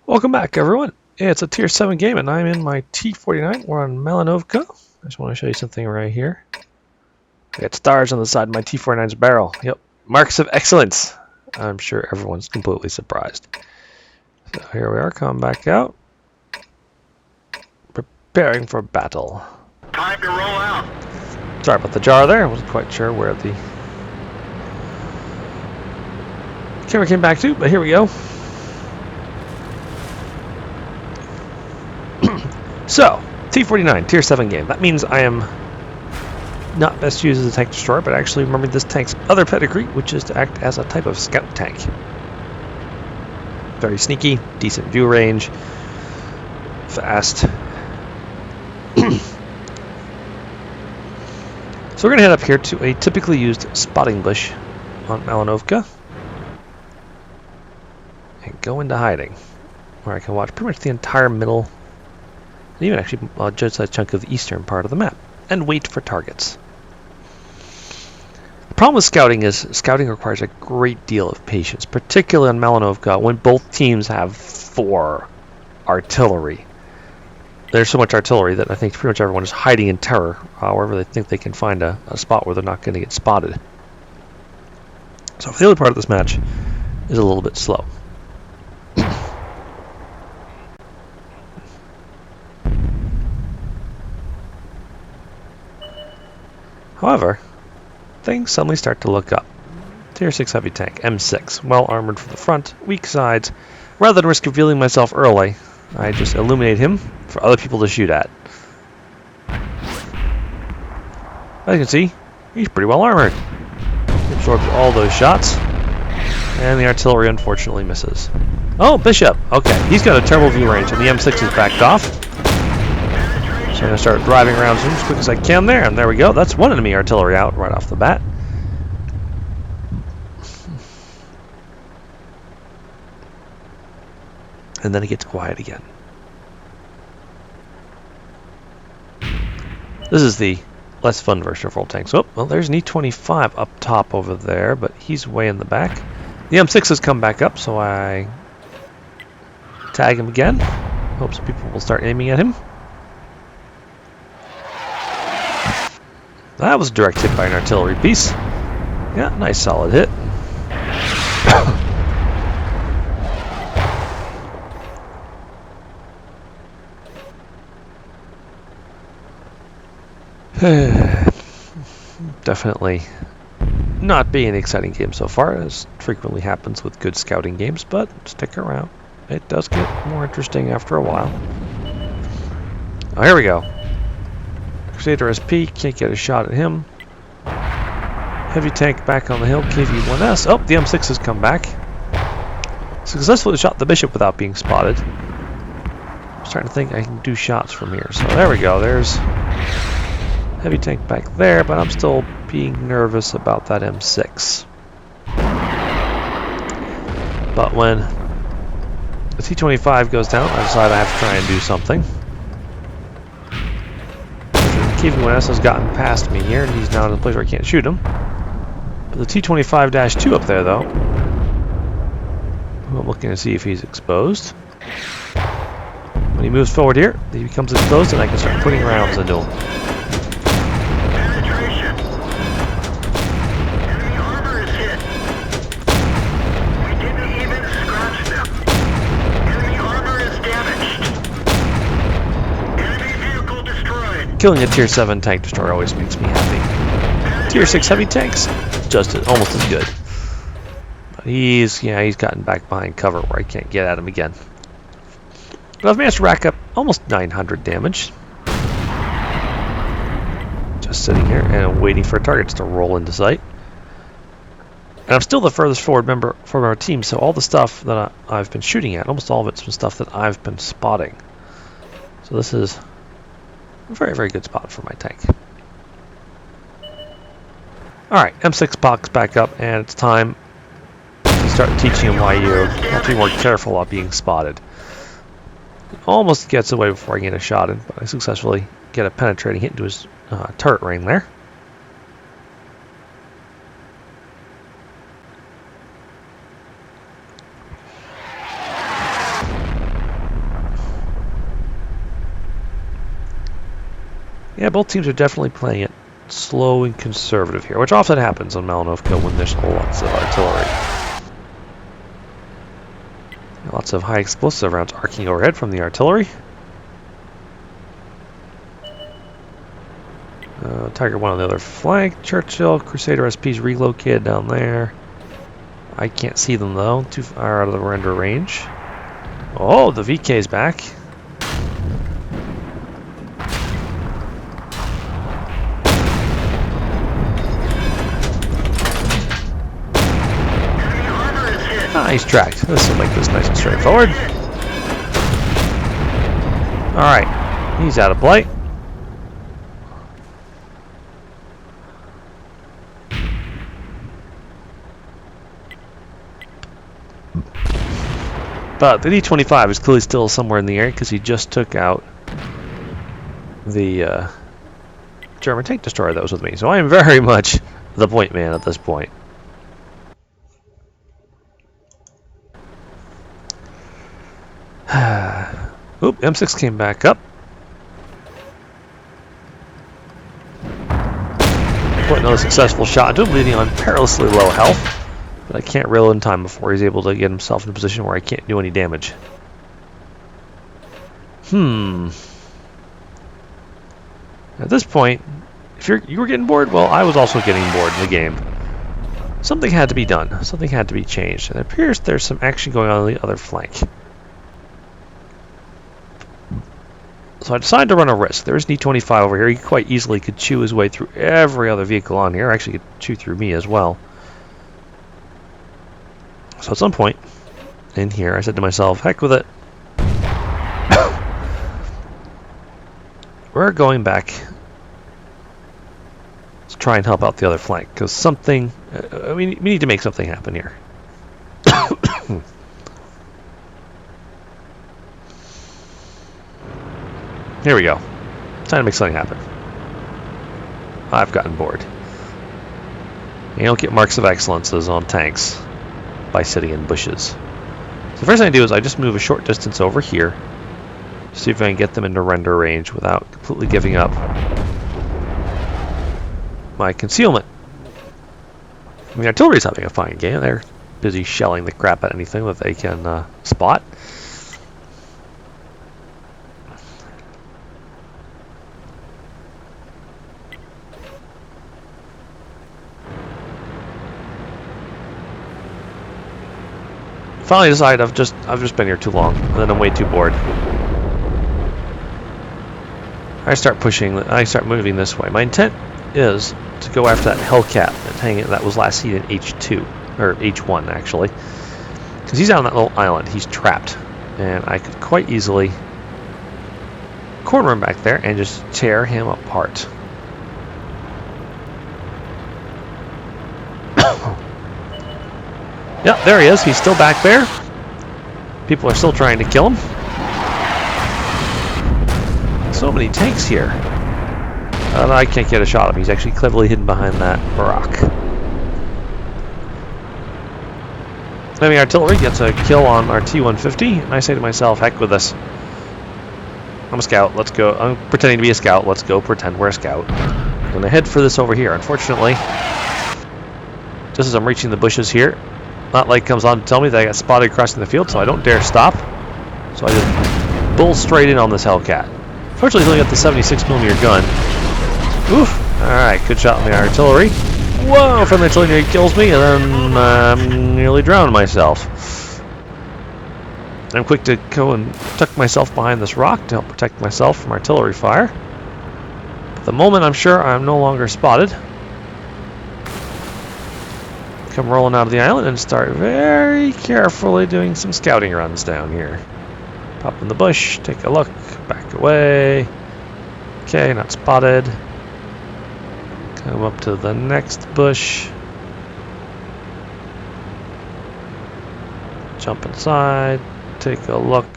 Welcome back, everyone. It's a Tier 7 game, and I'm in my T49. We're on Melanovka. I just want to show you something right here. I got stars on the side of my T49's barrel. Yep, marks of excellence. I'm sure everyone's completely surprised. So here we are, coming back out. Preparing for battle. Time to roll out. Sorry about the jar there. I wasn't quite sure where the camera came back to, but here we go. So, T49, Tier 7 game. That means I am not best used as a tank destroyer, but actually remembering this tank's other pedigree, which is to act as a type of scout tank. Very sneaky, decent view range, fast. So we're going to head up here to a typically used spotting bush on Melanovka and go into hiding, where I can watch pretty much the entire middle, and even actually just a chunk of the eastern part of the map, and wait for targets. The problem with scouting is scouting requires a great deal of patience, particularly on Melanovka when both teams have 4 artillery. There's so much artillery that I think pretty much everyone is hiding in terror wherever they think they can find a spot where they're not going to get spotted. So the other part of this match is a little bit slow. However, things suddenly start to look up. Tier 6 heavy tank, M6, well armored from the front, weak sides. Rather than risk revealing myself early, I just illuminate him for other people to shoot at. As you can see, he's pretty well armored. He absorbs all those shots, and the artillery unfortunately misses. Oh, Bishop! Okay, he's got a terrible view range, and the M6 is backed off. So I'm going to start driving around as quick as I can there, and there we go. That's one enemy artillery out right off the bat. And then it gets quiet again. This is the less fun version of World Tanks. Oh, well, there's an E25 up top over there, but he's way in the back. The M6 has come back up, so I tag him again. Hope some people will start aiming at him. That was a direct hit by an artillery piece. Yeah, nice solid hit. Definitely not being an exciting game so far, as frequently happens with good scouting games, but stick around. It does get more interesting after a while. Oh, here we go. Crusader SP, can't get a shot at him. Heavy tank back on the hill, KV-1S. Oh, the M6 has come back. Successfully shot the Bishop without being spotted. I'm starting to think I can do shots from here. So there we go, there's heavy tank back there, but I'm still being nervous about that M6. But when the T25 goes down, I decide I have to try and do something. KV-1S has gotten past me here, and he's now in a place where I can't shoot him. But the T25-2 up there, though, I'm looking to see if he's exposed. When he moves forward here, he becomes exposed, and I can start putting rounds into him. Penetration. Enemy armor is hit. We didn't even scratch them. Enemy armor is damaged. Enemy vehicle destroyed. Killing a Tier 7 tank destroyer always makes me happy. Tier 6 heavy tanks, just almost as good. But he's gotten back behind cover where I can't get at him again. But I've managed to rack up almost 900 damage. Just sitting here and waiting for targets to roll into sight. And I'm still the furthest forward member from our team, so all the stuff that I've been shooting at, almost all of it's been stuff that I've been spotting. So this is a very, very good spot for my tank. Alright, M6 pops back up, and it's time to start teaching him why you have to be more careful about being spotted. Almost gets away before I get a shot in, but I successfully get a penetrating hit into his turret ring there. Yeah, both teams are definitely playing it slow and conservative here, which often happens on Malinovka when there's lots of artillery. Lots of high explosive rounds arcing overhead from the artillery. Tiger 1 on the other flank. Churchill, Crusader SP's relocated down there. I can't see them though, too far out of the render range. Oh, the VK's back. Nice tracked. This will make this nice and straightforward. Alright, he's out of play. But the D-25 is clearly still somewhere in the area because he just took out the German tank destroyer that was with me. So I am very much the point man at this point. Oop, M6 came back up. Put another successful shot into him, leaving on perilously low health. But I can't reel in time before he's able to get himself in a position where I can't do any damage. At this point, if you were getting bored, well, I was also getting bored in the game. Something had to be done. Something had to be changed. And it appears there's some action going on the other flank. So I decided to run a risk. There's an E-25 over here. He quite easily could chew his way through every other vehicle on here. Actually, could chew through me as well. So at some point in here, I said to myself, heck with it. We're going back to try and help out the other flank, because something, we need to make something happen here. Here we go. Time to make something happen. I've gotten bored. You don't get marks of excellences on tanks by sitting in bushes. So the first thing I do is I just move a short distance over here to see if I can get them into render range without completely giving up my concealment. I mean, artillery's having a fine game. They're busy shelling the crap at anything that they can spot. Finally decided I've just been here too long, and then I'm way too bored. I start moving this way. My intent is to go after that Hellcat that was last seen in H2 or H1 actually, because he's out on that little island. He's trapped, and I could quite easily corner him back there and just tear him apart. Yep, there he is. He's still back there. People are still trying to kill him. So many tanks here. I can't get a shot of him. He's actually cleverly hidden behind that rock. Enemy artillery gets a kill on our T-150, and I say to myself, heck with this. I'm a scout. Let's go. I'm pretending to be a scout. Let's go pretend we're a scout. I'm going to head for this over here. Unfortunately, just as I'm reaching the bushes here, that light comes on to tell me that I got spotted crossing the field, so I don't dare stop. So I just bull straight in on this Hellcat. Fortunately, he's only got the 76mm gun. Oof! Alright, good shot on the artillery. Whoa! Friendly artillery kills me, and then I'm nearly drowned myself. I'm quick to go and tuck myself behind this rock to help protect myself from artillery fire. At the moment, I'm sure I'm no longer spotted. Come rolling out of the island and start very carefully doing some scouting runs down here. Pop in the bush, take a look, back away. Okay, not spotted. Come up to the next bush. Jump inside, take a look.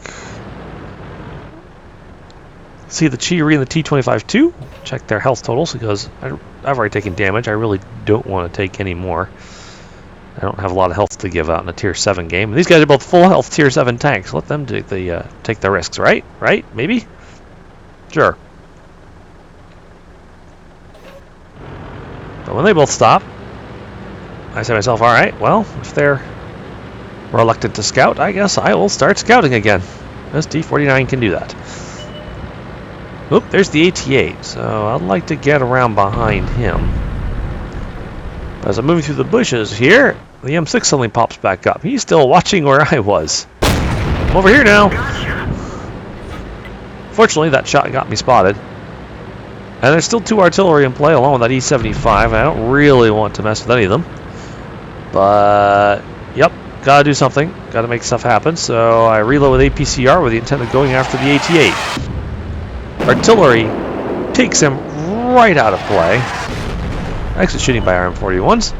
See the Chi-Ri and the T-25 too. Check their health totals because I've already taken damage. I really don't want to take any more. I don't have a lot of health to give out in a Tier 7 game. And these guys are both full health Tier 7 tanks. Let them take the risks, right? Right? Maybe? Sure. So when they both stop, I say to myself, all right, well, if they're reluctant to scout, I guess I will start scouting again. This T49 can do that. Oop, there's the AT-8, so I'd like to get around behind him. As I'm moving through the bushes here, the M6 suddenly pops back up. He's still watching where I was. I'm over here now. Fortunately, that shot got me spotted. And there's still 2 artillery in play along with that E-75. I don't really want to mess with any of them. But, yep, gotta do something. Gotta make stuff happen. So I reload with APCR with the intent of going after the AT-8. Artillery takes him right out of play. Exit shooting by RM41s.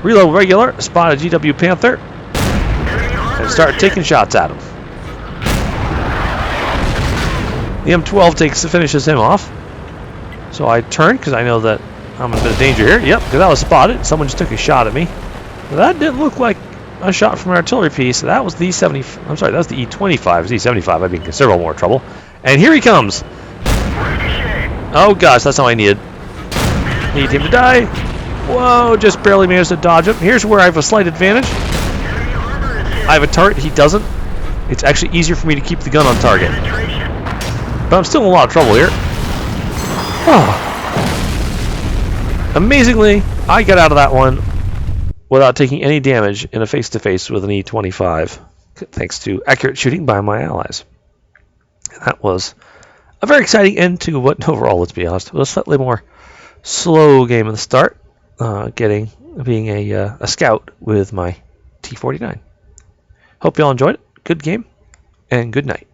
Reload regular, spot a GW Panther, and start taking shots at him. The M12 finishes him off. So I turn because I know that I'm in a bit of danger here. Yep, because I was spotted. Someone just took a shot at me. That didn't look like a shot from an artillery piece. That was the E-70. I'm sorry, that was the E-25. It was E-75. I'd be in considerable more trouble. And here he comes. Oh gosh, that's all I needed. Need him to die. Whoa, just barely managed to dodge him. Here's where I have a slight advantage. I have a turret, he doesn't. It's actually easier for me to keep the gun on target. But I'm still in a lot of trouble here. Oh. Amazingly, I got out of that one without taking any damage in a face-to-face with an E-25, thanks to accurate shooting by my allies. And that was a very exciting end to what overall, let's be honest, was a slightly more slow game at the start, being a scout with my T49. Hope you all enjoyed it. Good game, and good night.